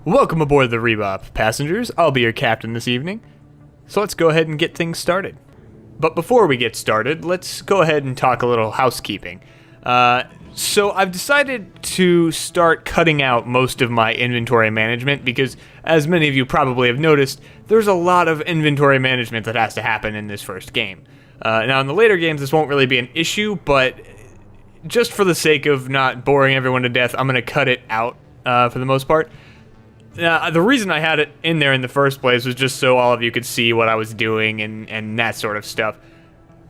Welcome aboard the Rebop, passengers. I'll be your captain this evening. So let's go ahead and get things started. But before we get started, let's go ahead and talk a little housekeeping. So I've decided to start cutting out most of my inventory management because, as many of you probably have noticed, there's a lot of inventory management that has to happen in this first game. Now in the later games this won't really be an issue, but just for the sake of not boring everyone to death, I'm going to cut it out for the most part. The reason I had it in there in the first place was just so all of you could see what I was doing and that sort of stuff.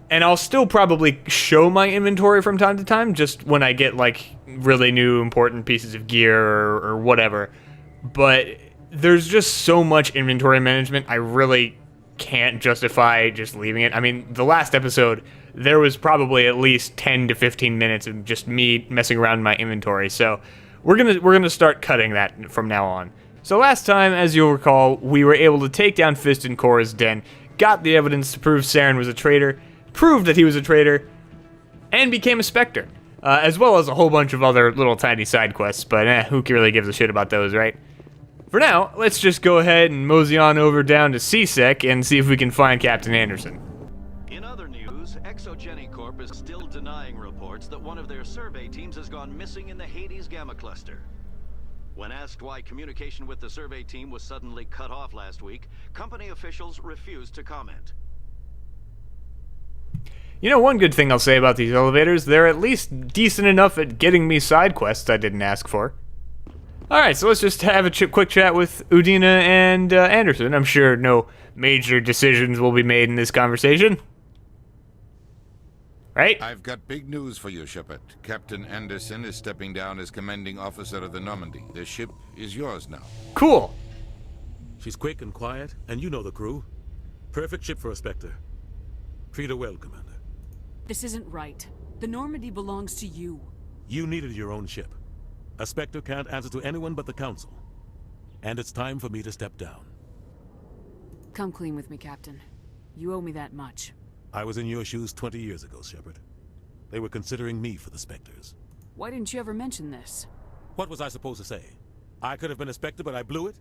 And I'll still probably show my inventory from time to time, just when I get, like, really new important pieces of gear or whatever. But there's just so much inventory management, I really can't justify just leaving it. I mean, the last episode, there was probably at least 10 to 15 minutes of just me messing around in my inventory, so we're gonna start cutting that from now on. So last time, as you'll recall, we were able to take down Fist in Korra's den, got the evidence to prove Saren was a traitor, proved that he was a traitor, and became a Spectre. As well as a whole bunch of other little tiny side quests, but who really gives a shit about those, right? For now, let's just go ahead and mosey on over down to CSEC and see if we can find Captain Anderson. In other news, Exogeny Corp is still denying reports that one of their survey teams has gone missing in the Hades Gamma Cluster. When asked why communication with the survey team was suddenly cut off last week, company officials refused to comment. You know, one good thing I'll say about these elevators, they're at least decent enough at getting me side quests I didn't ask for. Alright, so let's just have a quick chat with Udina and Anderson. I'm sure no major decisions will be made in this conversation. Right? I've got big news for you, Shepard. Captain Anderson is stepping down as commanding officer of the Normandy. The ship is yours now. Cool. She's quick and quiet, and you know the crew. Perfect ship for a Spectre. Treat her well, Commander. This isn't right. The Normandy belongs to you. You needed your own ship. A Spectre can't answer to anyone but the Council. And it's time for me to step down. Come clean with me, Captain. You owe me that much. I was in your shoes 20 years ago, Shepard. They were considering me for the Spectres. Why didn't you ever mention this? What was I supposed to say? I could have been a Spectre, but I blew it?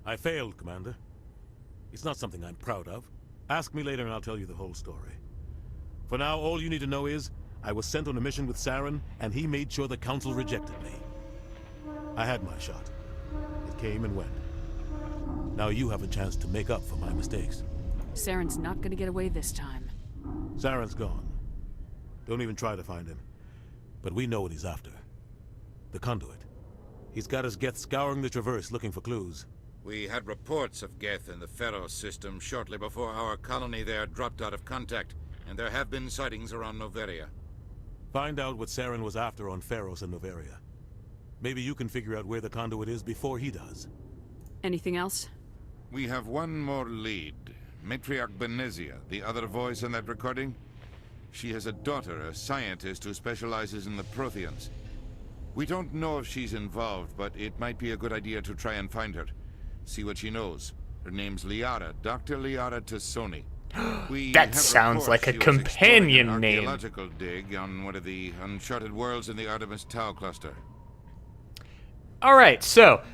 I failed, Commander. It's not something I'm proud of. Ask me later and I'll tell you the whole story. For now, all you need to know is, I was sent on a mission with Saren, and he made sure the Council rejected me. I had my shot. It came and went. Now you have a chance to make up for my mistakes. Saren's not gonna get away this time. Saren's gone. Don't even try to find him. But we know what he's after. The Conduit. He's got his Geth scouring the Traverse looking for clues. We had reports of Geth in the Pharos system shortly before our colony there dropped out of contact, and there have been sightings around Noveria. Find out what Saren was after on Pharos and Noveria. Maybe you can figure out where the Conduit is before he does. Anything else? We have one more lead. Matriarch Benezia, the other voice in that recording. She has a daughter, a scientist who specializes in the Protheans. We don't know if she's involved, but it might be a good idea to try and find her. See what she knows. Her name's Liara, Dr. Liara Tassoni. That sounds like a companion an name. Archaeological dig on one of the uncharted worlds in the Artemis Tau cluster. Alright, so,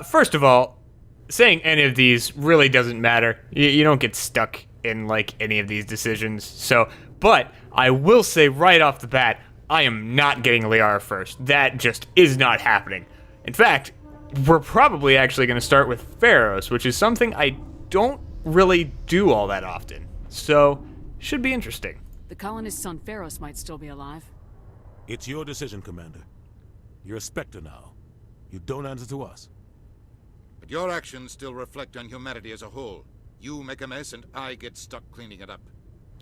first of all, saying any of these really doesn't matter. You don't get stuck in, like, any of these decisions. So, but I will say right off the bat, I am not getting Liara first. That just is not happening. In fact, we're probably actually going to start with Pharos, which is something I don't really do all that often. So, should be interesting. The colonist's on Pharos might still be alive. It's your decision, Commander. You're a Spectre now. You don't answer to us. But your actions still reflect on humanity as a whole. You make a mess and I get stuck cleaning it up.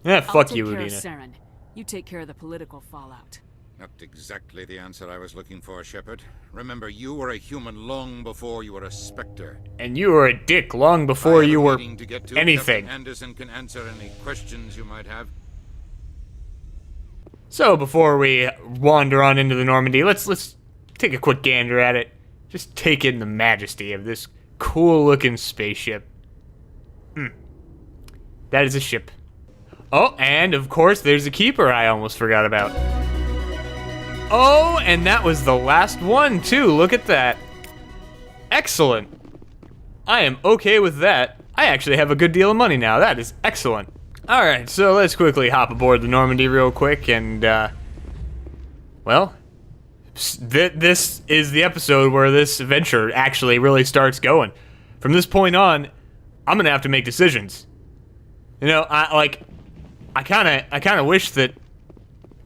Fuck you, I'll Udina. take care of Saren. You take care of the political fallout. Not exactly the answer I was looking for, Shepard. Remember, you were a human long before you were a Spectre. And you were a dick long before you were anything. Captain Anderson can answer any questions you might have. So before we wander on into the Normandy, let's take a quick gander at it. Just take in the majesty of this cool-looking spaceship. That is a ship. Oh, and of course, there's a keeper I almost forgot about. Oh, and that was the last one, too. Look at that. Excellent. I am okay with that. I actually have a good deal of money now. That is excellent. Alright, so let's quickly hop aboard the Normandy real quick and, well, this is the episode where this adventure actually really starts going. From this point on, I'm gonna have to make decisions. You know, I kind of wish that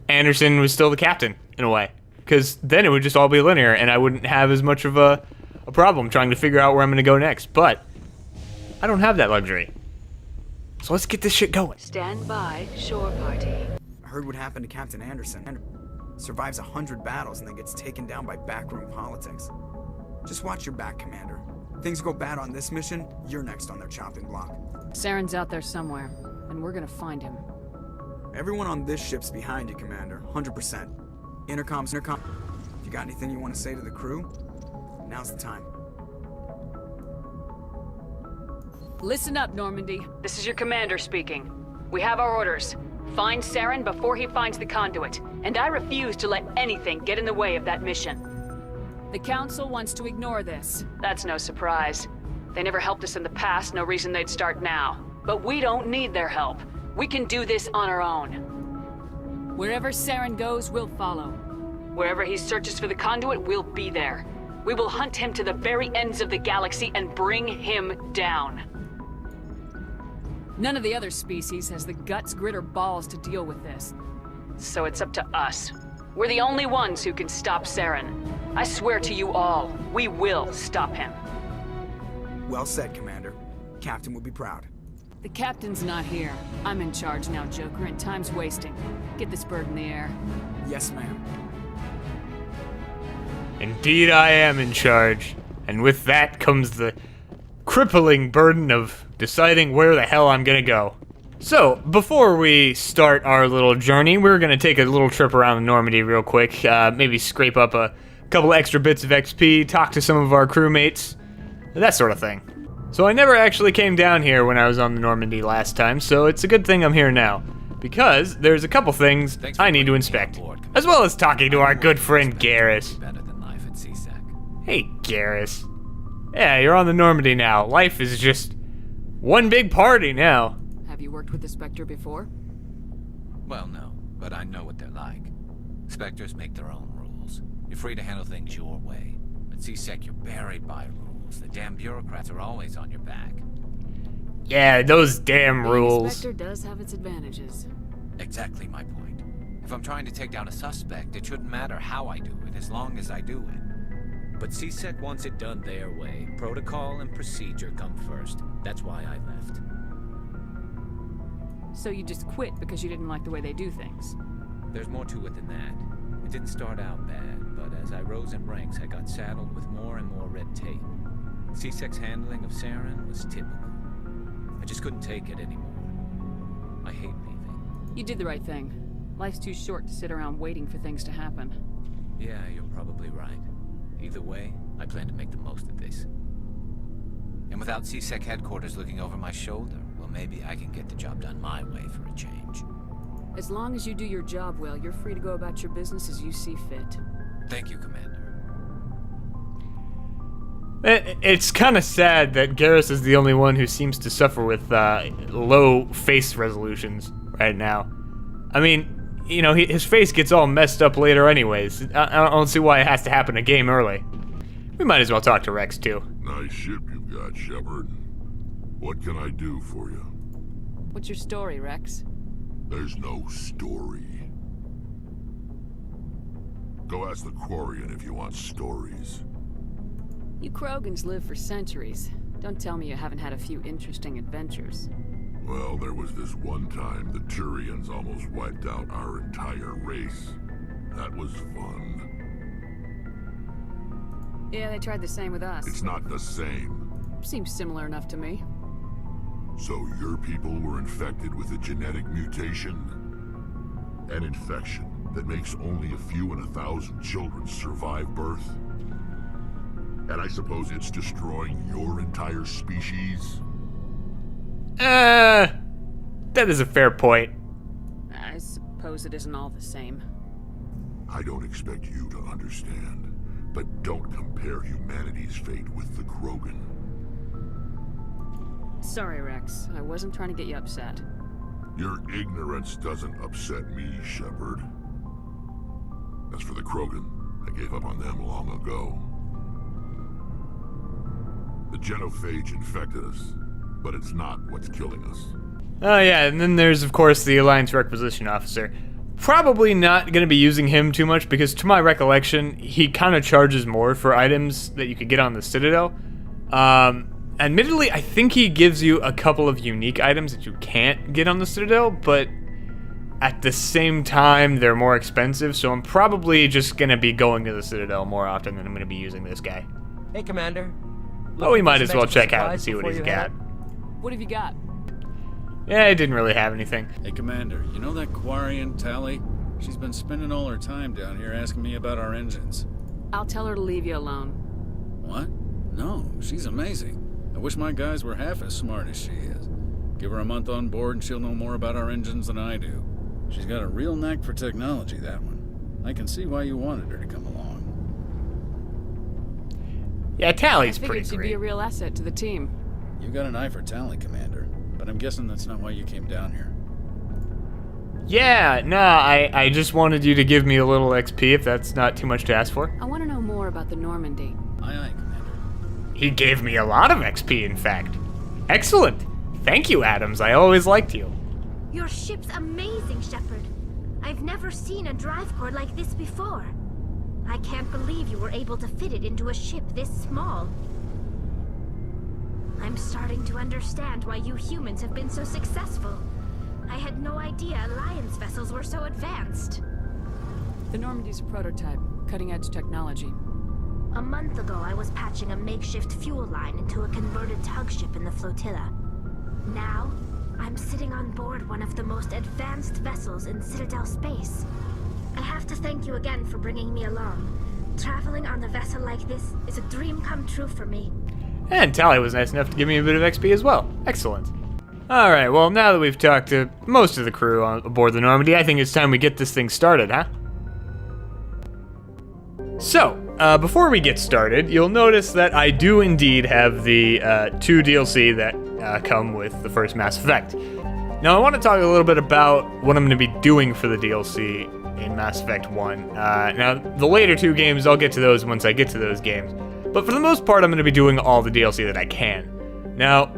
Anderson was still the captain, in a way. Because then it would just all be linear, and I wouldn't have as much of a problem trying to figure out where I'm going to go next. But I don't have that luxury. So let's get this shit going. Stand by, shore party. I heard what happened to Captain Anderson. Survives 100 battles and then gets taken down by backroom politics. Just watch your back, Commander. Things go bad on this mission, you're next on their chopping block. Saren's out there somewhere, and we're gonna find him. Everyone on this ship's behind you, Commander. 100%. Intercom's intercom. If you got anything you want to say to the crew, now's the time. Listen up, Normandy. This is your commander speaking. We have our orders. Find Saren before he finds the conduit, and I refuse to let anything get in the way of that mission. The Council wants to ignore this. That's no surprise. They never helped us in the past, no reason they'd start now. But we don't need their help. We can do this on our own. Wherever Saren goes, we'll follow. Wherever he searches for the conduit, we'll be there. We will hunt him to the very ends of the galaxy and bring him down. None of the other species has the guts, grit, or balls to deal with this. So it's up to us. We're the only ones who can stop Saren. I swear to you all, we will stop him. Well said, Commander. Captain would be proud. The captain's not here. I'm in charge now, Joker, and time's wasting. Get this bird in the air. Yes, ma'am. Indeed, I am in charge. And with that comes the crippling burden of deciding where the hell I'm gonna go. So, before we start our little journey, we're gonna take a little trip around the Normandy real quick. Maybe scrape up a couple extra bits of XP, talk to some of our crewmates, that sort of thing. So I never actually came down here when I was on the Normandy last time, so it's a good thing I'm here now. Because there's a couple things I need to inspect. As well as talking to our good friend Garrus. Better than life at CSEC. Hey, Garrus. Yeah, you're on the Normandy now. Life is just one big party now. Have you worked with the Spectre before? Well, no, but I know what they're like. Spectres make their own rules. You're free to handle things your way. At CSEC, you're buried by rules. The damn bureaucrats are always on your back. Yeah, those damn Being a rules. Spectre does have its advantages. Exactly my point. If I'm trying to take down a suspect, it shouldn't matter how I do it, as long as I do it. But CSEC wants it done their way. Protocol and procedure come first. That's why I left. So you just quit because you didn't like the way they do things? There's more to it than that. It didn't start out bad, but as I rose in ranks, I got saddled with more and more red tape. CSEC's handling of Saren was typical. I just couldn't take it anymore. I hate leaving. You did the right thing. Life's too short to sit around waiting for things to happen. Yeah, you're probably right. Either way, I plan to make the most of this. And without CSEC headquarters looking over my shoulder, well, maybe I can get the job done my way for a change. As long as you do your job well, you're free to go about your business as you see fit. Thank you, Commander. It's kind of sad that Garrus is the only one who seems to suffer with low face resolutions right now. I mean, you know, his face gets all messed up later anyways. I don't see why it has to happen a game early. We might as well talk to Rex, too. Nice ship you've got, Shepard. What can I do for you? What's your story, Rex? There's no story. Go ask the Quarian if you want stories. You Krogans live for centuries. Don't tell me you haven't had a few interesting adventures. Well, there was this one time the Turians almost wiped out our entire race. That was fun. Yeah, they tried the same with us. It's not the same. Seems similar enough to me. So your people were infected with a genetic mutation? An infection that makes only a few in 1,000 children survive birth? And I suppose it's destroying your entire species? That is a fair point. I suppose it isn't all the same. I don't expect you to understand, but don't compare humanity's fate with the Krogan. Sorry, Rex. I wasn't trying to get you upset. Your ignorance doesn't upset me, Shepard. As for the Krogan, I gave up on them long ago. The genophage infected us, but it's not what's killing us. Oh yeah, and then there's of course the Alliance Requisition Officer. Probably not going to be using him too much because to my recollection, he kind of charges more for items that you could get on the Citadel. Admittedly, I think he gives you a couple of unique items that you can't get on the Citadel, but at the same time, they're more expensive, so I'm probably just going to be going to the Citadel more often than I'm going to be using this guy. Hey, Commander. But we might as well check out and see what he's got. What have you got? Yeah, I didn't really have anything. Hey, Commander, you know that Quarian, Tally? She's been spending all her time down here asking me about our engines. I'll tell her to leave you alone. What? No, she's amazing. I wish my guys were half as smart as she is. Give her a month on board and she'll know more about our engines than I do. She's got a real knack for technology, that one. I can see why you wanted her to come along. Yeah, Tally's I pretty figured she'd great. be a real asset to the team. You got an eye for Tally, Commander, but I'm guessing that's not why you came down here. Yeah, nah, I just wanted you to give me a little XP if that's not too much to ask for. I want to know more about the Normandy. Aye, aye, Commander. He gave me a lot of XP, in fact. Excellent. Thank you, Adams. I always liked you. Your ship's amazing, Shepard. I've never seen a drive core like this before. I can't believe you were able to fit it into a ship this small. I'm starting to understand why you humans have been so successful. I had no idea Alliance vessels were so advanced. The Normandy's a prototype, cutting-edge technology. A month ago, I was patching a makeshift fuel line into a converted tug ship in the flotilla. Now, I'm sitting on board one of the most advanced vessels in Citadel space. I have to thank you again for bringing me along. Traveling on a vessel like this is a dream come true for me. And Tally was nice enough to give me a bit of XP as well. Excellent. Alright, well, now that we've talked to most of the crew aboard the Normandy, I think it's time we get this thing started, huh? So, before we get started, you'll notice that I do indeed have the 2 DLC that come with the first Mass Effect. Now, I want to talk a little bit about what I'm going to be doing for the DLC in Mass Effect 1. Now, the later 2 games, I'll get to those once I get to those games. But for the most part, I'm going to be doing all the DLC that I can. Now,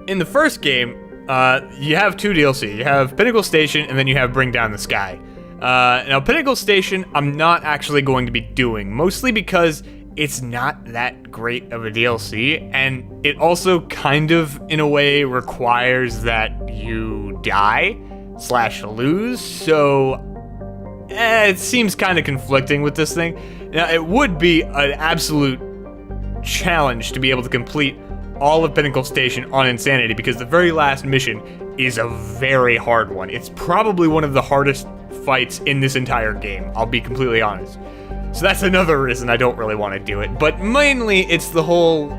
in the first game, you have 2 DLC. You have Pinnacle Station, and then you have Bring Down the Sky. Now, Pinnacle Station, I'm not actually going to be doing, mostly because it's not that great of a DLC, and it also kind of, in a way, requires that you die/lose, so it seems kind of conflicting with this thing. Now, it would be an absolute challenge to be able to complete all of Pinnacle Station on Insanity, because the very last mission is a very hard one. It's probably one of the hardest fights in this entire game, I'll be completely honest. So that's another reason I don't really want to do it, but mainly it's the whole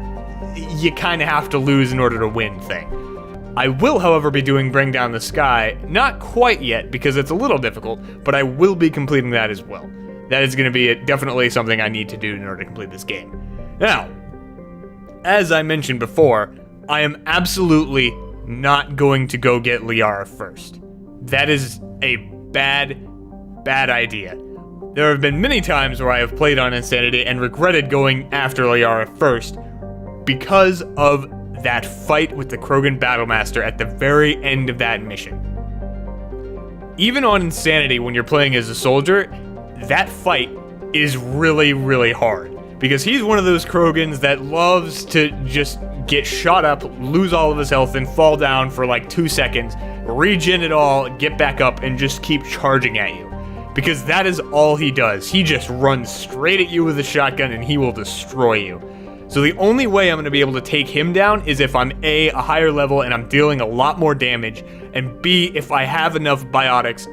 you kind of have to lose in order to win thing. I will, however, be doing Bring Down the Sky, not quite yet because it's a little difficult, but I will be completing that as well. That is going to be definitely something I need to do in order to complete this game. Now, as I mentioned before, I am absolutely not going to go get Liara first. That is a bad idea. There have been many times where I have played on Insanity and regretted going after Liara first because of that fight with the Krogan Battlemaster at the very end of that mission. Even on Insanity, when you're playing as a soldier, that fight is really, really hard. Because he's one of those Krogans that loves to just get shot up, lose all of his health, and fall down for like 2 seconds, regen it all, get back up, and just keep charging at you. Because that is all he does. He just runs straight at you with a shotgun and he will destroy you. So the only way I'm going to be able to take him down is if I'm A, a higher level and I'm dealing a lot more damage, and B, if I have enough biotics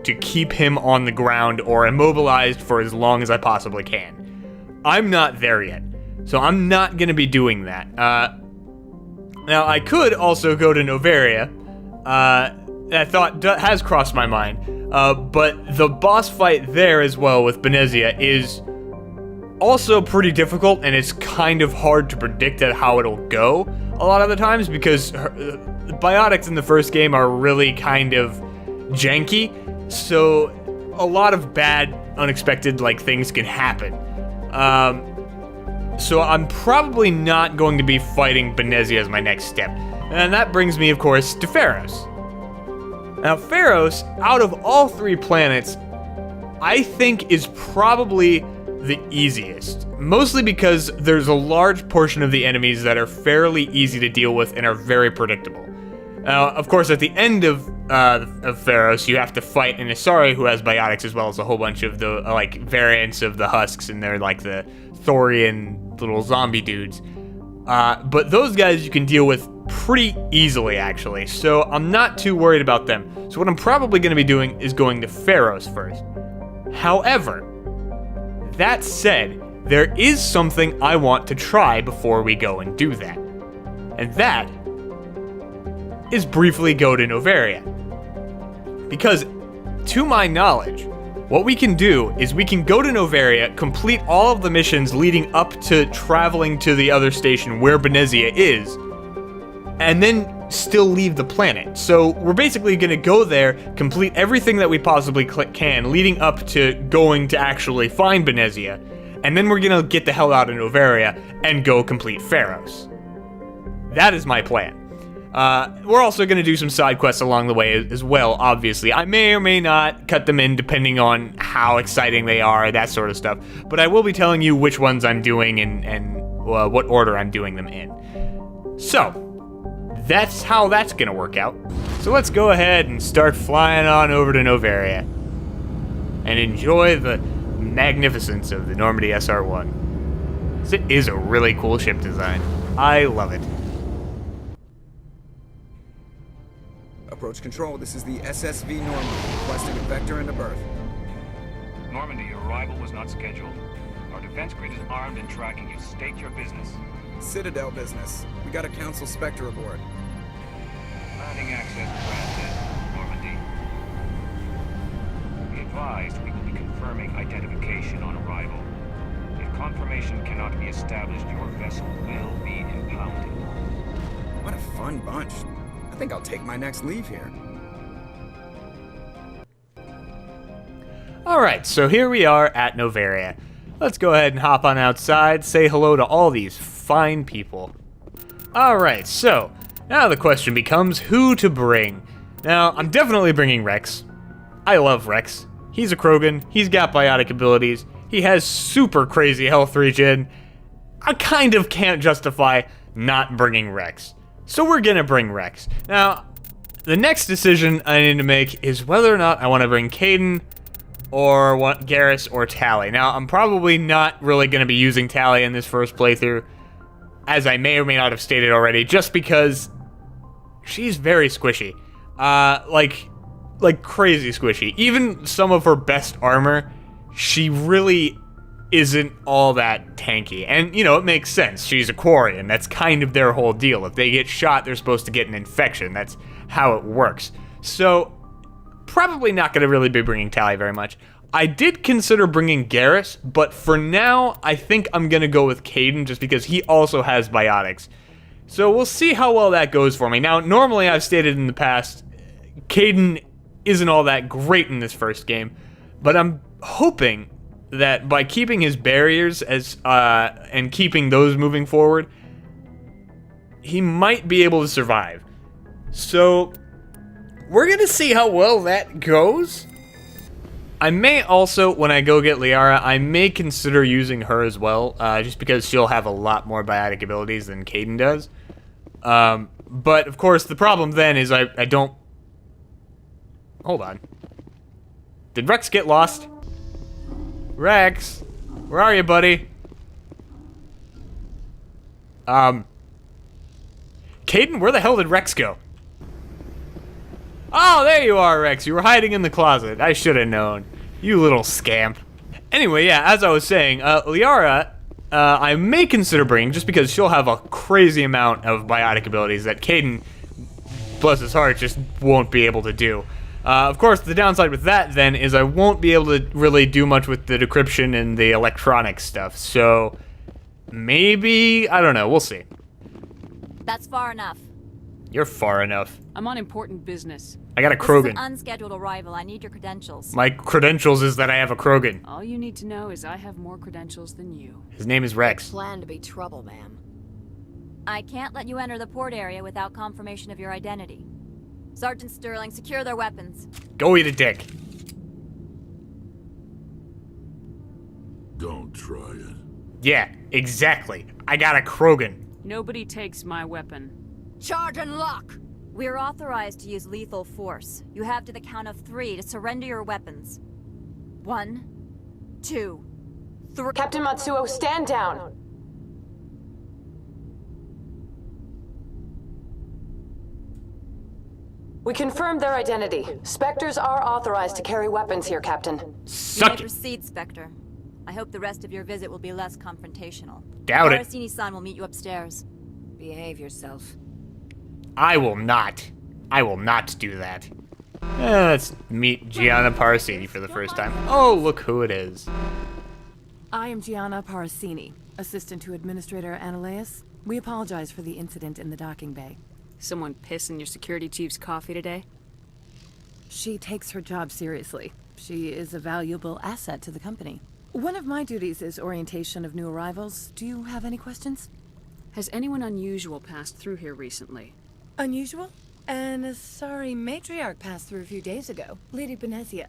to keep him on the ground or immobilized for as long as I possibly can. I'm not there yet, so I'm not going to be doing that. Now, I could also go to Noveria. That thought has crossed my mind. But the boss fight there as well with Benezia is also pretty difficult, and it's kind of hard to predict how it'll go a lot of the times, because the biotics in the first game are really kind of janky, so a lot of bad, unexpected, things can happen. So I'm probably not going to be fighting Benezia as my next step. And that brings me, of course, to Pharos. Now, Pharos, out of all 3 planets, I think is probably the easiest. Mostly because there's a large portion of the enemies that are fairly easy to deal with and are very predictable. Now, of course, at the end of Pharos, you have to fight an Asari who has biotics, as well as a whole bunch of the, variants of the Husks, and they're, the Thorian little zombie dudes. But those guys you can deal with pretty easily, actually, so I'm not too worried about them. So what I'm probably going to be doing is going to Pharos first. However, that said, there is something I want to try before we go and do that. And that is briefly go to Noveria. Because, to my knowledge, what we can do is we can go to Noveria, complete all of the missions leading up to traveling to the other station where Benezia is, and then still leave the planet. So we're basically going to go there, complete everything that we possibly can leading up to going to actually find Benezia, and then we're going to get the hell out of Noveria and go complete Pharos. That is my plan. We're also going to do some side quests along the way as well, obviously. I may or may not cut them in depending on how exciting they are, that sort of stuff. But I will be telling you which ones I'm doing and what order I'm doing them in. So, that's how that's going to work out. So let's go ahead and start flying on over to Noveria and enjoy the magnificence of the Normandy SR-1. It is a really cool ship design. I love it. Approach control, this is the SSV Normandy, requesting a vector and a berth. Normandy, your arrival was not scheduled. Our defense grid is armed and tracking you. State your business. Citadel business. We got a Council Spectre aboard. Landing access granted, Normandy. Be advised, we will be confirming identification on arrival. If confirmation cannot be established, your vessel will be impounded. What a fun bunch. I think I'll take my next leave here. Alright, so here we are at Noveria. Let's go ahead and hop on outside, say hello to all these fine people. Alright, so, now the question becomes who to bring. Now, I'm definitely bringing Rex. I love Rex. He's a Krogan, he's got biotic abilities, he has super crazy health regen. I kind of can't justify not bringing Rex. So we're gonna bring Rex. Now, the next decision I need to make is whether or not I want to bring Kaidan or Garrus or Tali. Now, I'm probably not really gonna be using Tali in this first playthrough, as I may or may not have stated already, just because she's very squishy. Like crazy squishy. Even some of her best armor, she really isn't all that tanky. And, you know, it makes sense. She's a Quarian. That's kind of their whole deal. If they get shot, they're supposed to get an infection. That's how it works. So, probably not going to really be bringing Tali very much. I did consider bringing Garrus, but for now, I think I'm going to go with Kaidan just because he also has biotics. So we'll see how well that goes for me. Now, normally I've stated in the past, Kaidan isn't all that great in this first game, but I'm hoping that by keeping his barriers and keeping those moving forward, he might be able to survive. So we're gonna see how well that goes. I may also, when I go get Liara, I may consider using her as well, just because she'll have a lot more biotic abilities than Kaidan does. But of course, the problem then is I don't. Hold on. Did Rex get lost? Rex, where are you, buddy? Kaidan, where the hell did Rex go? Oh, there you are, Rex. You were hiding in the closet. I should have known. You little scamp. Anyway, yeah, as I was saying, Liara, I may consider bringing, just because she'll have a crazy amount of biotic abilities that Kaidan, bless his heart, just won't be able to do. Of course, the downside with that, then, is I won't be able to really do much with the decryption and the electronic stuff, so maybe, I don't know, we'll see. That's far enough. You're far enough. I'm on important business. I got a This is Krogan. an unscheduled arrival. I need your credentials. My credentials is that I have a Krogan. All you need to know is I have more credentials than you. His name is Rex. Plan to be trouble, ma'am. I can't let you enter the port area without confirmation of your identity. Sergeant Sterling, secure their weapons. Go eat a dick. Don't try it. Yeah, exactly. I got a Krogan. Nobody takes my weapon. Charge and lock! We're authorized to use lethal force. You have to the count of 3 to surrender your weapons. 1, 2, 3. Captain Matsuo, stand down! We confirmed their identity. Spectres are authorized to carry weapons here, Captain. You may Suck it. proceed, Spectre. I hope the rest of your visit will be less confrontational. Doubt it. Parasini-san will meet you upstairs. Behave yourself. I will not. I will not do that. Let's meet Gianna Parasini for the first time. Oh, look who it is. I am Gianna Parasini, assistant to Administrator Analeas. We apologize for the incident in the docking bay. Someone piss in your security chief's coffee today? She takes her job seriously. She is a valuable asset to the company. One of my duties is orientation of new arrivals. Do you have any questions? Has anyone unusual passed through here recently? Unusual? An Asari matriarch passed through a few days ago. Lady Benezia.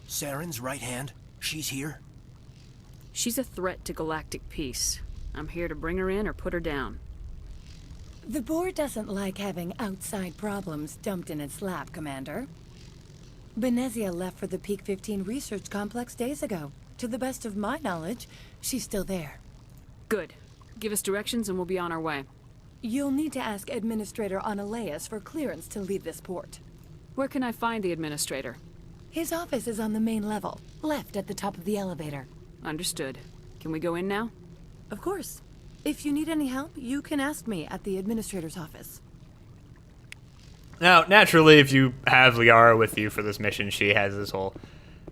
Saren's right hand? She's here? She's a threat to galactic peace. I'm here to bring her in or put her down. The board doesn't like having outside problems dumped in its lap, Commander. Benezia left for the Peak 15 research complex days ago. To the best of my knowledge, she's still there. Good. Give us directions and we'll be on our way. You'll need to ask Administrator Analeas for clearance to leave this port. Where can I find the Administrator? His office is on the main level, left at the top of the elevator. Understood. Can we go in now? Of course. If you need any help, you can ask me at the Administrator's office. Now, naturally, if you have Liara with you for this mission, she has this whole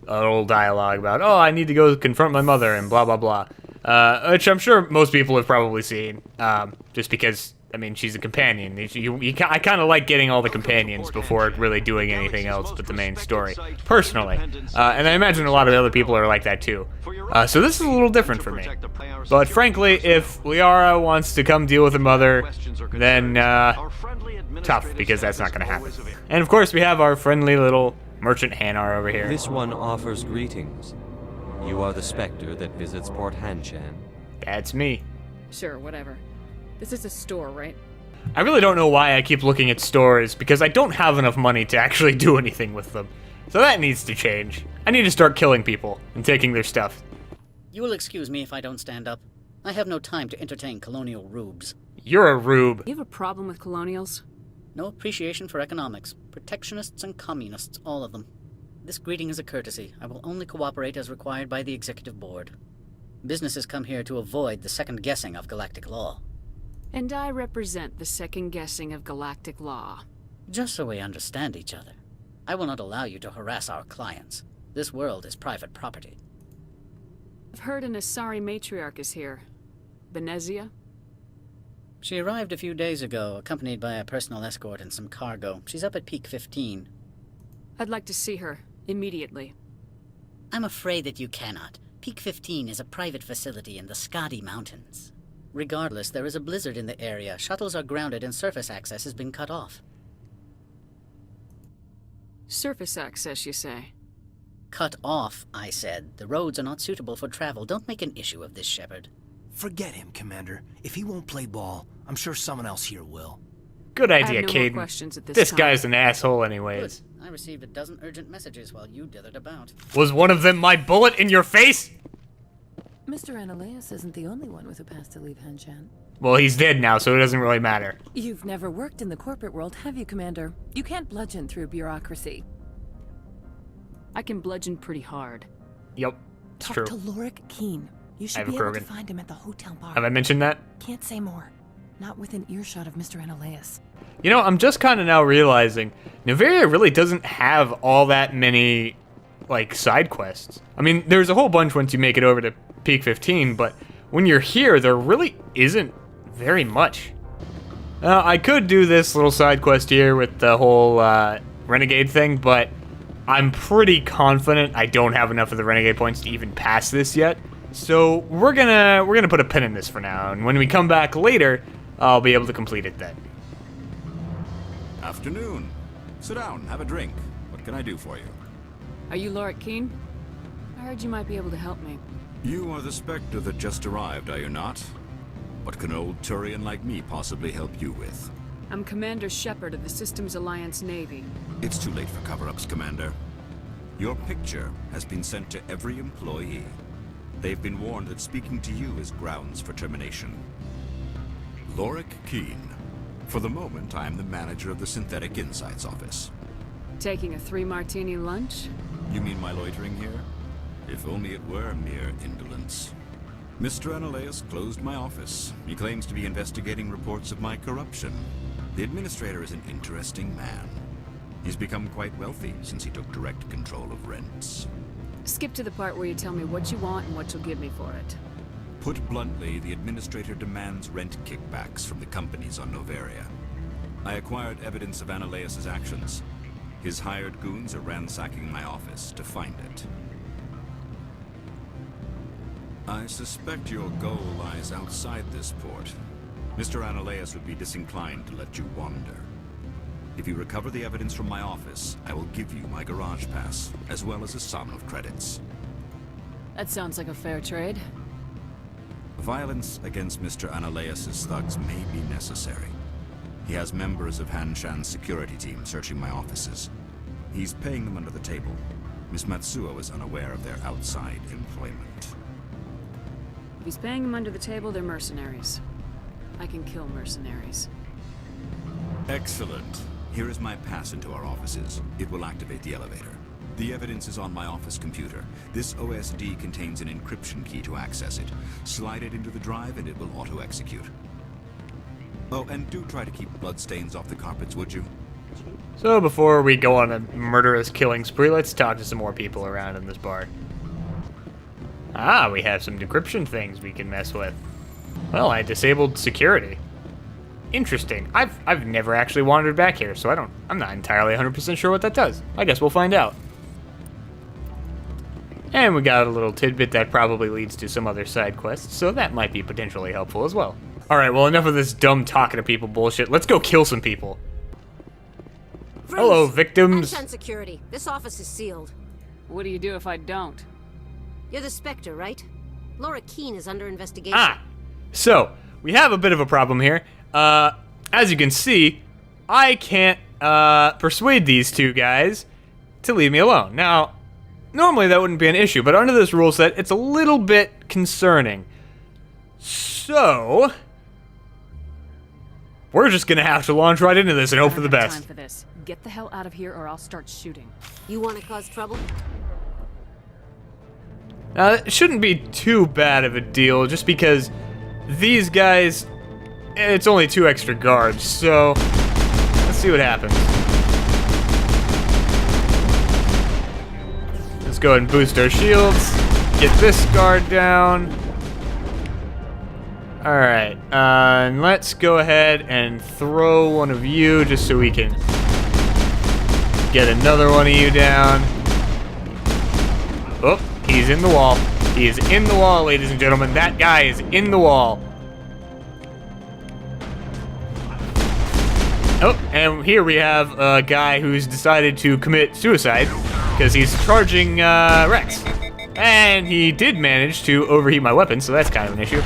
dialogue about, oh, I need to go confront my mother and blah, blah, blah. Which I'm sure most people have probably seen, just because, I mean, she's a companion. I kind of like getting all the companions before really doing anything else but the main story, personally. And I imagine a lot of other people are like that too. So this is a little different for me. But frankly, if Liara wants to come deal with her mother, then tough, because that's not going to happen. And of course, we have our friendly little merchant Hanar over here. This one offers greetings. You are the Spectre that visits Port Hanshan. That's me. Sure, whatever. This is a store, right? I really don't know why I keep looking at stores, because I don't have enough money to actually do anything with them. So that needs to change. I need to start killing people and taking their stuff. You will excuse me if I don't stand up. I have no time to entertain colonial rubes. You're a rube. You have a problem with colonials? No appreciation for economics. Protectionists and communists, all of them. This greeting is a courtesy. I will only cooperate as required by the Executive Board. Businesses come here to avoid the second guessing of galactic law. And I represent the second guessing of galactic law. Just so we understand each other. I will not allow you to harass our clients. This world is private property. I've heard an Asari matriarch is here. Benezia? She arrived a few days ago, accompanied by a personal escort and some cargo. She's up at Peak 15. I'd like to see her, immediately. I'm afraid that you cannot. Peak 15 is a private facility in the Skadi Mountains. Regardless, there is a blizzard in the area. Shuttles are grounded and surface access has been cut off. Surface access, you say? Cut off, I said. The roads are not suitable for travel. Don't make an issue of this, Shepard. Forget him, Commander. If he won't play ball, I'm sure someone else here will. Good idea, I have no Caden. more questions at This time. guy's an asshole anyways. Good. I received a dozen urgent messages while you dithered about. Was one of them my bullet in your face? Mr. Analeas isn't the only one with a pass to leave Hanshan. Well, he's dead now, so it doesn't really matter. You've never worked in the corporate world, have you, Commander? You can't bludgeon through bureaucracy. I can bludgeon pretty hard. Yep, it's Talk true. to Lorik Keen. You I should have a be able to Krogan. find him at the hotel bar. Have I mentioned that? Can't say more. Not within earshot of Mr. Analaeus. You know, I'm just kind of now realizing Noveria really doesn't have all that many, like, side quests. I mean, there's a whole bunch once you make it over to Peak 15, but when you're here, there really isn't very much. I could do this little side quest here with the whole Renegade thing, but I'm pretty confident I don't have enough of the Renegade points to even pass this yet. So we're gonna put a pin in this for now, and when we come back later, I'll be able to complete it then. Afternoon. Sit down, have a drink. What can I do for you? Are you Lorik Keene? I heard you might be able to help me. You are the Spectre that just arrived, are you not? What can old Turian like me possibly help you with? I'm Commander Shepard of the Systems Alliance Navy. It's too late for cover-ups, Commander. Your picture has been sent to every employee. They've been warned that speaking to you is grounds for termination. Lorik Keene. For the moment, I am the manager of the Synthetic Insights Office. Taking a 3-martini lunch? You mean my loitering here? If only it were mere indolence. Mr. Analaeus closed my office. He claims to be investigating reports of my corruption. The administrator is an interesting man. He's become quite wealthy since he took direct control of rents. Skip to the part where you tell me what you want and what you'll give me for it. Put bluntly, the administrator demands rent kickbacks from the companies on Noveria. I acquired evidence of Analaeus' actions. His hired goons are ransacking my office to find it. I suspect your goal lies outside this port. Mr. Analaeus would be disinclined to let you wander. If you recover the evidence from my office, I will give you my garage pass, as well as a sum of credits. That sounds like a fair trade. Violence against Mr. Analaeus' thugs may be necessary. He has members of Han Shan's security team searching my offices. He's paying them under the table. Miss Matsuo is unaware of their outside employment. If he's paying them under the table, they're mercenaries. I can kill mercenaries. Excellent. Here is my pass into our offices. It will activate the elevator. The evidence is on my office computer. This OSD contains an encryption key to access it. Slide it into the drive and it will auto-execute. Oh, and do try to keep bloodstains off the carpets, would you? So before we go on a murderous killing spree, let's talk to some more people around in this bar. Ah, we have some decryption things we can mess with. Well, I disabled security. Interesting. I've never actually wandered back here, so I'm not entirely 100% sure what that does. I guess we'll find out. And we got a little tidbit that probably leads to some other side quests, so that might be potentially helpful as well. Alright, well, enough of this dumb talking to people bullshit. Let's go kill some people. Freeze. Hello, victims. Attention security. This office is sealed. What do you do if I don't? You're the Spectre, right? Lorik Keene is under investigation. Ah, so we have a bit of a problem here. As you can see, I can't persuade these two guys to leave me alone. Now, normally that wouldn't be an issue, but under this rule set, it's a little bit concerning. So we're just gonna have to launch right into this and hope for the best. Time for this. Get the hell out of here, or I'll start shooting. You want to cause trouble? Now, it shouldn't be too bad of a deal, just because these guys, it's only 2 extra guards, so let's see what happens. Let's go ahead and boost our shields, get this guard down. Alright, and let's go ahead and throw one of you just so we can get another one of you down. Oh, he's in the wall. He is in the wall, ladies and gentlemen. That guy is in the wall. Oh, and here we have a guy who's decided to commit suicide because he's charging Rex. And he did manage to overheat my weapon, so that's kind of an issue.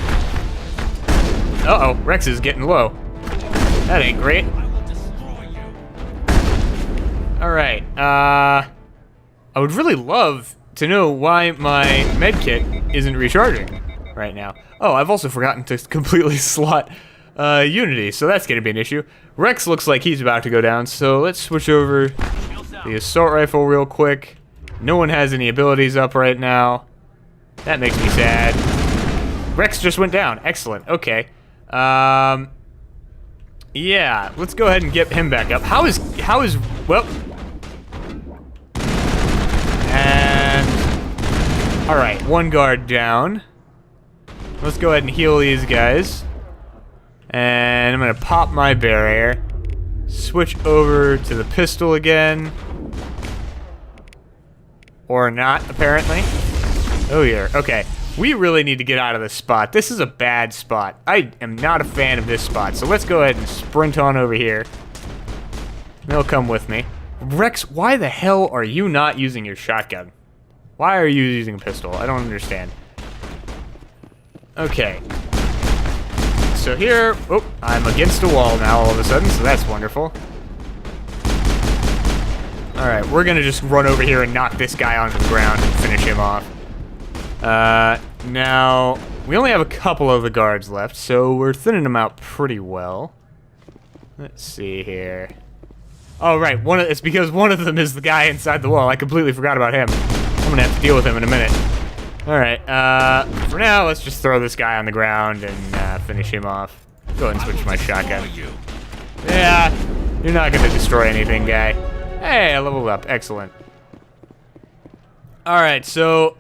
Uh-oh, Rex is getting low. That ain't great. Alright, I would really love to know why my medkit isn't recharging right now. Oh, I've also forgotten to completely slot Unity, so that's gonna be an issue. Rex looks like he's about to go down, so let's switch over the assault rifle real quick. No one has any abilities up right now. That makes me sad. Rex just went down. Excellent. Okay. Yeah, let's go ahead and get him back up. How is, well. And, all right, one guard down. Let's go ahead and heal these guys. And I'm gonna pop my barrier. Switch over to the pistol again. Or not, apparently. Oh, yeah, okay. We really need to get out of this spot. This is a bad spot. I am not a fan of this spot, so let's go ahead and sprint on over here. They'll come with me. Rex, why the hell are you not using your shotgun? Why are you using a pistol? I don't understand. Okay. So here, oh, I'm against a wall now all of a sudden, so that's wonderful. Alright, we're gonna just run over here and knock this guy onto the ground and finish him off. Now, we only have a couple of the guards left, so we're thinning them out pretty well. Let's see here. Oh, right, it's because one of them is the guy inside the wall. I completely forgot about him. I'm gonna have to deal with him in a minute. Alright, for now, let's just throw this guy on the ground and finish him off. Go ahead and switch my shotgun. Yeah, you're not gonna destroy anything, guy. Hey, I leveled up. Excellent. Alright, so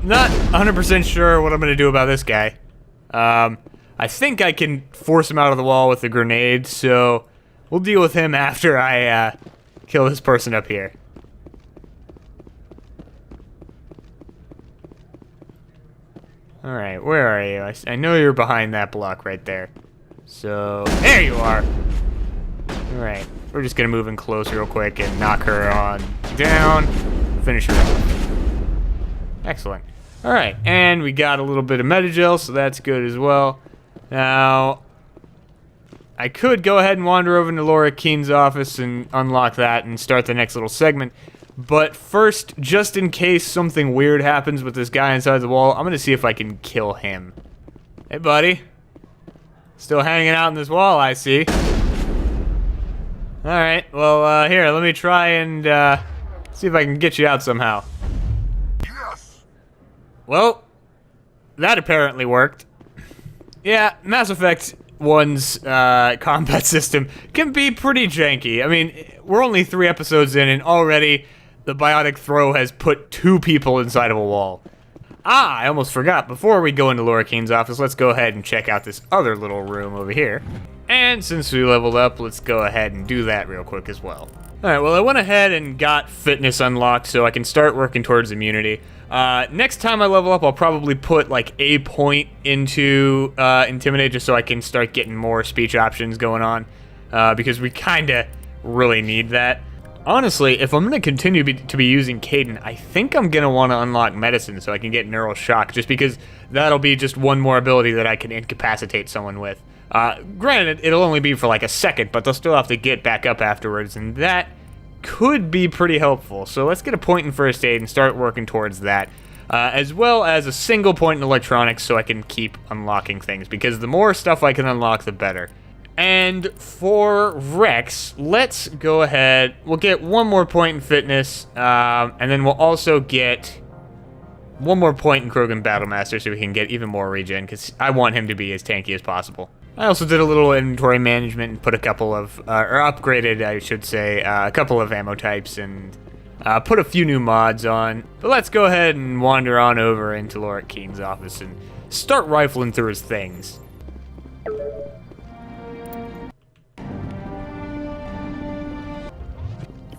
not 100% sure what I'm gonna do about this guy. I think I can force him out of the wall with a grenade, so we'll deal with him after I kill this person up here. Alright, where are you? I know you're behind that block right there. So, there you are! Alright, we're just gonna move in close real quick and knock her on down. Finish her off. Excellent. Alright, and we got a little bit of Metagel, so that's good as well. Now, I could go ahead and wander over to Laura Keene's office and unlock that and start the next little segment. But first, just in case something weird happens with this guy inside the wall, I'm gonna see if I can kill him. Hey, buddy. Still hanging out in this wall, I see. Alright, well, here, let me try and, see if I can get you out somehow. Yes! Well, that apparently worked. Yeah, Mass Effect 1's combat system can be pretty janky. I mean, we're only 3 episodes in, and already the biotic throw has put 2 people inside of a wall. Ah, I almost forgot. Before we go into Laura Keene's office, let's go ahead and check out this other little room over here. And since we leveled up, let's go ahead and do that real quick as well. Alright, well, I went ahead and got fitness unlocked so I can start working towards immunity. Next time I level up, I'll probably put, like, a point into Intimidate just so I can start getting more speech options going on. Because we kinda really need that. Honestly, if I'm going to continue to be using Caden, I think I'm going to want to unlock Medicine so I can get Neural Shock, just because that'll be just one more ability that I can incapacitate someone with. Granted, it'll only be for like a second, but they'll still have to get back up afterwards, and that could be pretty helpful. So let's get a point in First Aid and start working towards that, as well as a single point in Electronics so I can keep unlocking things, because the more stuff I can unlock, the better. And for Rex, let's go ahead. We'll get 1 more point in Fitness, and then we'll also get 1 more point in Krogan Battlemaster so we can get even more regen, because I want him to be as tanky as possible. I also did a little inventory management and put a couple of, or upgraded, I should say, a couple of ammo types and put a few new mods on. But let's go ahead and wander on over into Laura Keene's office and start rifling through his things.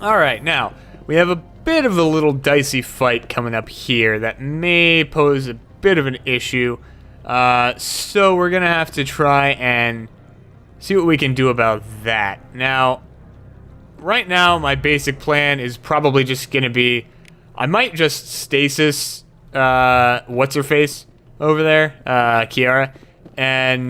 Alright, now, we have a bit of a little dicey fight coming up here that may pose a bit of an issue. So we're gonna have to try and see what we can do about that. Now, right now, my basic plan is probably just gonna be, I might just stasis, what's-her-face over there, Kiara, and,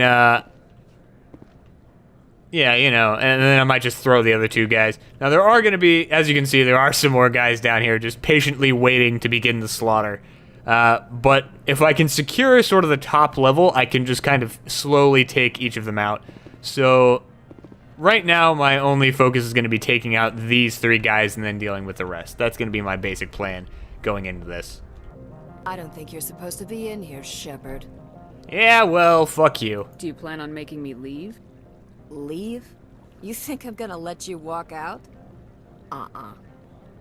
yeah, you know, and then I might just throw the other 2 guys. Now, there are going to be, as you can see, there are some more guys down here just patiently waiting to begin the slaughter. But if I can secure sort of the top level, I can just kind of slowly take each of them out. So, right now, my only focus is going to be taking out these 3 guys and then dealing with the rest. That's going to be my basic plan going into this. I don't think you're supposed to be in here, Shepard. Yeah, well, fuck you. Do you plan on making me leave? Leave? You think I'm gonna let you walk out?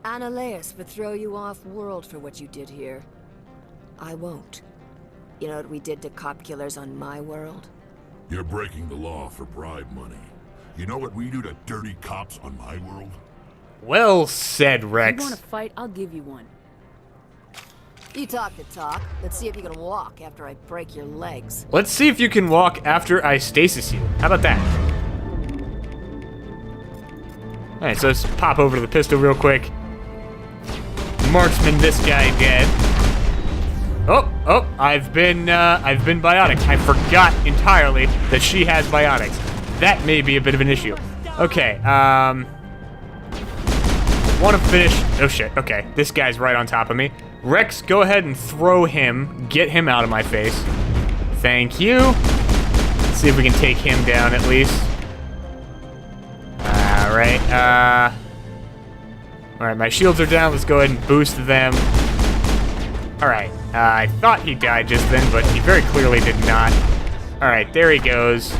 Annaleus would throw you off-world for what you did here. I won't. You know what we did to cop killers on my world? You're breaking the law for bribe money. You know what we do to dirty cops on my world? Well said, Rex. You want to fight? I'll give you one. You talk the talk. Let's see if you can walk after I break your legs. Let's see if you can walk after I stasis you. How about that? Alright, so let's pop over to the pistol real quick. Marksman this guy dead. Oh, I've been biotic. I forgot entirely that she has biotics. That may be a bit of an issue. Okay, want to finish... Oh shit, okay. This guy's right on top of me. Rex, go ahead and throw him. Get him out of my face. Thank you. Let's see if we can take him down at least. Alright, Alright, my shields are down. Let's go ahead and boost them. Alright, I thought he died just then, but he very clearly did not. Alright, there he goes.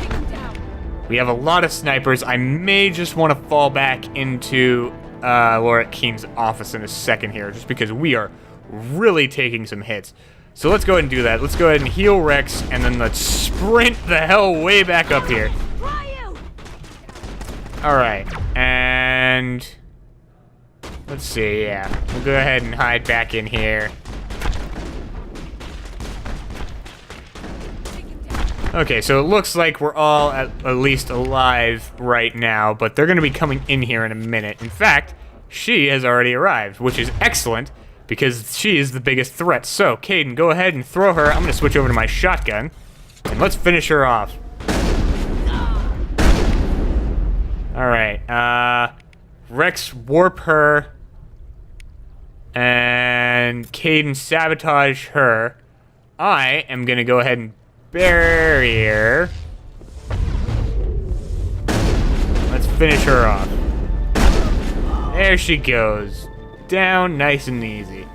We have a lot of snipers. I may just want to fall back into Laura Keen's office in a second here, just because we are really taking some hits. So let's go ahead and do that. Let's go ahead and heal Rex, and then let's sprint the hell way back up here. Alright, and... let's see, yeah. We'll go ahead and hide back in here. Okay, so it looks like we're all at least alive right now, but they're going to be coming in here in a minute. In fact, she has already arrived, which is excellent, because she is the biggest threat. So, Caden, go ahead and throw her. I'm going to switch over to my shotgun, and let's finish her off. Alright, Rex, warp her, and Caden, sabotage her. I am going to go ahead and barrier. Let's finish her off. There she goes. Down nice and easy.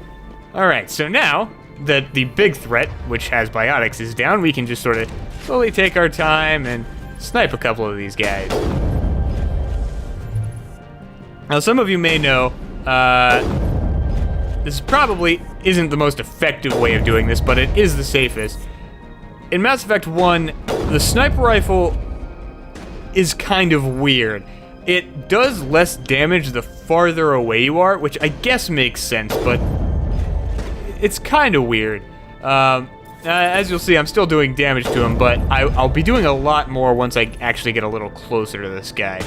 Alright, so now that the big threat, which has biotics, is down, we can just sort of slowly take our time and snipe a couple of these guys. Now, some of you may know, this probably isn't the most effective way of doing this, but it is the safest. In Mass Effect 1, the sniper rifle is kind of weird. It does less damage the farther away you are, which I guess makes sense, but it's kind of weird. As you'll see, I'm still doing damage to him, but I'll be doing a lot more once I actually get a little closer to this guy.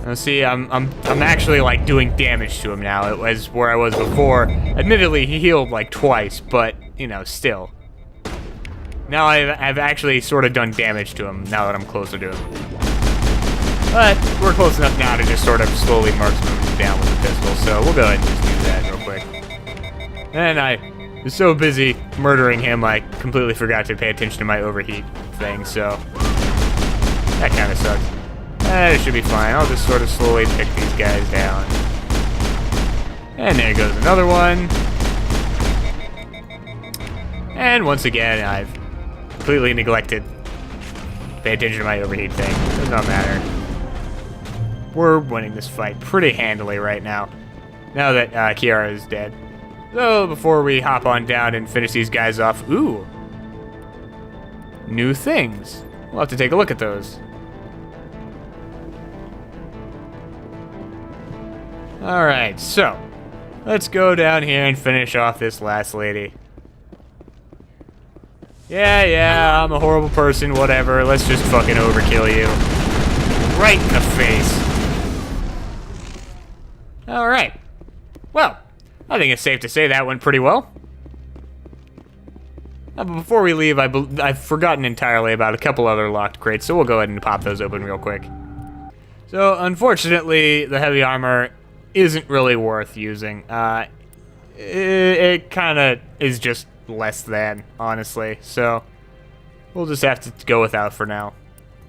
Now see, I'm actually like doing damage to him now. It was where I was before. Admittedly, he healed like twice, but you know, still. Now I've actually sort of done damage to him now that I'm closer to him. But we're close enough now to just sort of slowly marksman him down with the pistol, so we'll go ahead and just do that real quick. And I was so busy murdering him, I completely forgot to pay attention to my overheat thing, so that kind of sucks. It should be fine. I'll just sort of slowly pick these guys down. And there goes another one. And once again, I've completely neglected to pay attention to my overheat thing. Does not matter. We're winning this fight pretty handily right now. Now that Kiara is dead. So before we hop on down and finish these guys off, ooh. New things. We'll have to take a look at those. Alright, so let's go down here and finish off this last lady. Yeah, I'm a horrible person, whatever. Let's just fucking overkill you. Right in the face. Alright. Well, I think it's safe to say that went pretty well. But before we leave, I've forgotten entirely about a couple other locked crates, so we'll go ahead and pop those open real quick. So, unfortunately, the heavy armor isn't really worth using. It kind of is just less than, honestly, so we'll just have to go without for now.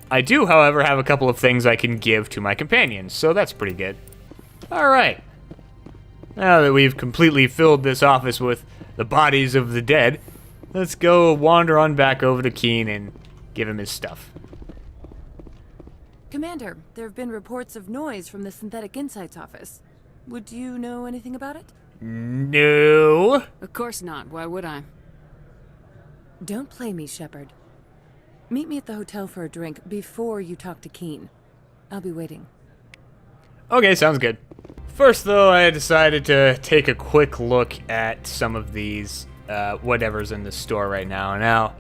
I do, however, have a couple of things I can give to my companions, so that's pretty good. Alright. Now that we've completely filled this office with the bodies of the dead, let's go wander on back over to Keen and give him his stuff. Commander, there have been reports of noise from the Synthetic Insights office. Would you know anything about it? No. Of course not. Why would I? Don't play me, Shepard. Meet me at the hotel for a drink before you talk to Keen. I'll be waiting. Okay, sounds good. First, though, I decided to take a quick look at some of these, whatever's in the store right now.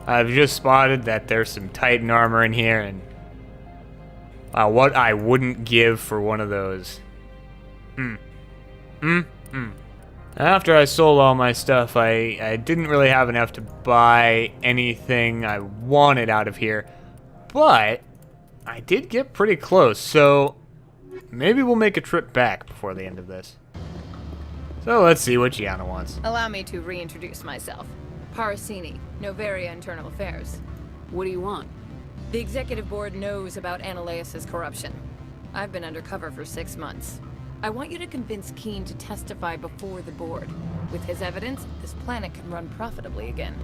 I've just spotted that there's some Titan armor in here, and what I wouldn't give for one of those. After I sold all my stuff, I didn't really have enough to buy anything I wanted out of here, but I did get pretty close, so maybe we'll make a trip back before the end of this. So let's see what Gianna wants. Allow me to reintroduce myself. Parasini, Noveria Internal Affairs. What do you want? The Executive Board knows about Ananias' corruption. I've been undercover for 6 months. I want you to convince Keen to testify before the Board. With his evidence, this planet can run profitably again.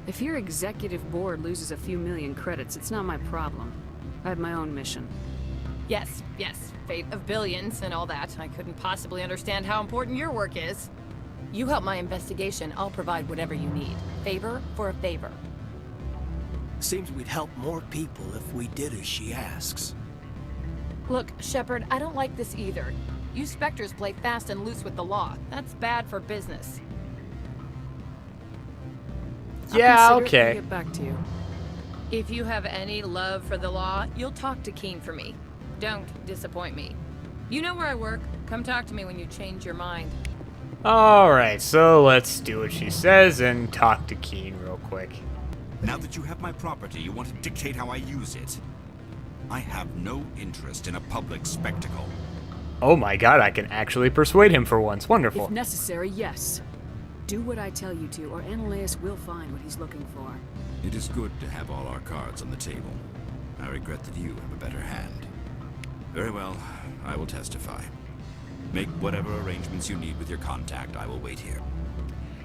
If your Executive Board loses a few million credits, it's not my problem. I have my own mission. Yes, fate of billions and all that. I couldn't possibly understand how important your work is. You help my investigation, I'll provide whatever you need. Favor for a favor. Seems we'd help more people if we did as she asks. Look, Shepard, I don't like this either. You Spectres play fast and loose with the law. That's bad for business. Yeah, I'll consider it okay. and get back to you. If you have any love for the law, you'll talk to Keen for me. Don't disappoint me. You know where I work. Come talk to me when you change your mind. Alright, so let's do what she says and talk to Keen real quick. Now that you have my property, you want to dictate how I use it. I have no interest in a public spectacle. Oh my god, I can actually persuade him for once. Wonderful. If necessary, yes. Do what I tell you to, or Ananias will find what he's looking for. It is good to have all our cards on the table. I regret that you have a better hand. Very well, I will testify. Make whatever arrangements you need with your contact. I will wait here.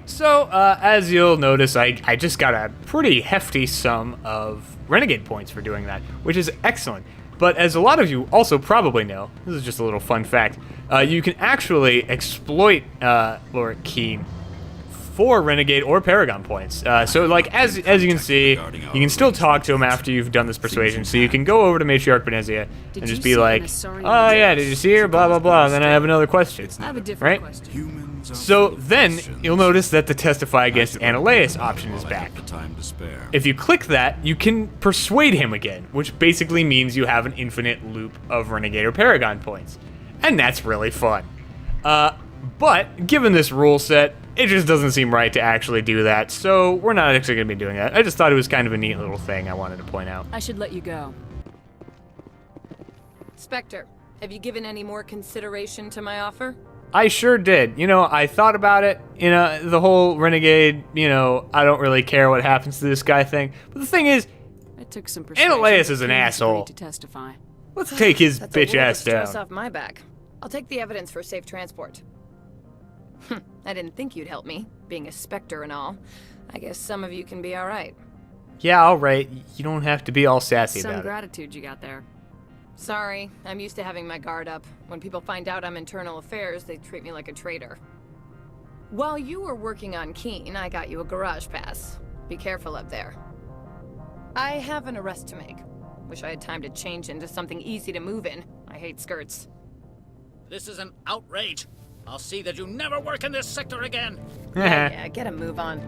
So, as you'll notice, I just got a pretty hefty sum of Renegade points for doing that, which is excellent. But as a lot of you also probably know, this is just a little fun fact, you can actually exploit Lord Keen for Renegade or Paragon points. So, like, as you can see, you can still talk to him after you've done this persuasion. So you can go over to Matriarch Benezia and just be like, oh yeah, did you see her? Blah, blah, blah. And then I have another question. I have a different question. So then you'll notice that the Testify Against Ananias option is back. If you click that, you can persuade him again, which basically means you have an infinite loop of Renegade or Paragon points. And that's really fun. But given this rule set, it just doesn't seem right to actually do that, so we're not actually going to be doing that. I just thought it was kind of a neat little thing I wanted to point out. I should let you go. Spectre, have you given any more consideration to my offer? I sure did. You know, I thought about it, the whole Renegade, I don't really care what happens to this guy thing. But the thing is, It took some persuasion. Ananias is an Keen asshole. agreed to testify. Let's take his That's a bitch load of ass stress down. off my back. I'll take the evidence for safe transport. I didn't think you'd help me, being a Spectre and all. I guess some of you can be alright. Yeah, alright. You don't have to be all sassy Some about it. gratitude you got there. Sorry, I'm used to having my guard up. When people find out I'm internal affairs, they treat me like a traitor. While you were working on Keen, I got you a garage pass. Be careful up there. I have an arrest to make. Wish I had time to change into something easy to move in. I hate skirts. This is an outrage. I'll see that you never work in this sector again. Yeah, get a move on.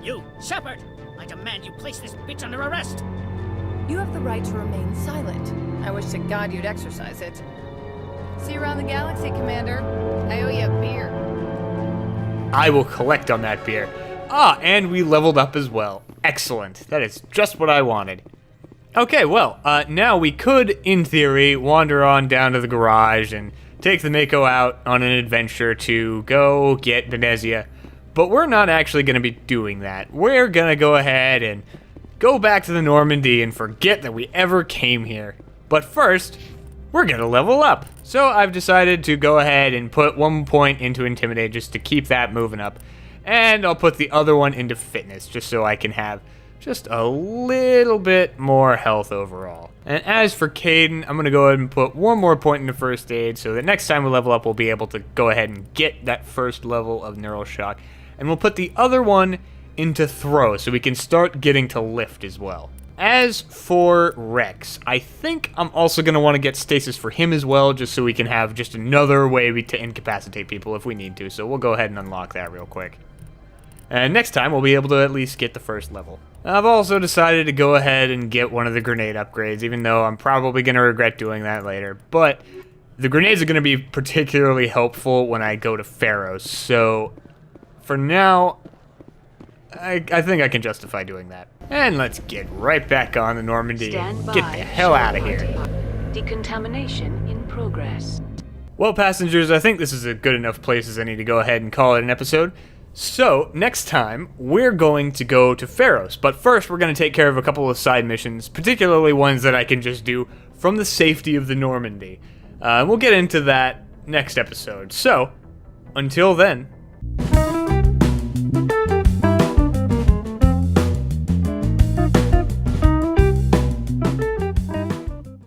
You, Shepard! I demand you place this bitch under arrest! You have the right to remain silent. I wish to God you'd exercise it. See you around the galaxy, Commander. I owe you a beer. I will collect on that beer. Ah, and we leveled up as well. Excellent. That is just what I wanted. Okay, well, now we could, in theory, wander on down to the garage and take the Mako out on an adventure to go get Benezia. But we're not actually going to be doing that. We're going to go ahead and go back to the Normandy and forget that we ever came here. But first, we're gonna level up. So I've decided to go ahead and put 1 point into Intimidate just to keep that moving up. And I'll put the other one into Fitness just so I can have just a little bit more health overall. And as for Caden, I'm going to go ahead and put 1 more point into First Aid so that next time we level up, we'll be able to go ahead and get that first level of Neural Shock. And we'll put the other one into Throw so we can start getting to Lift as well. As for Rex, I think I'm also going to want to get Stasis for him as well, just so we can have just another way to incapacitate people if we need to. So we'll go ahead and unlock that real quick. And next time, we'll be able to at least get the first level. I've also decided to go ahead and get one of the grenade upgrades, even though I'm probably going to regret doing that later. But the grenades are going to be particularly helpful when I go to Pharaohs. So for now, I think I can justify doing that. And let's get right back on the Normandy. Stand by. Get the hell out of here. Decontamination in progress. Well, passengers, I think this is a good enough place as any to go ahead and call it an episode. So, next time, we're going to go to Pharaohs, but first we're going to take care of a couple of side missions, particularly ones that I can just do from the safety of the Normandy. We'll get into that next episode. So, until then,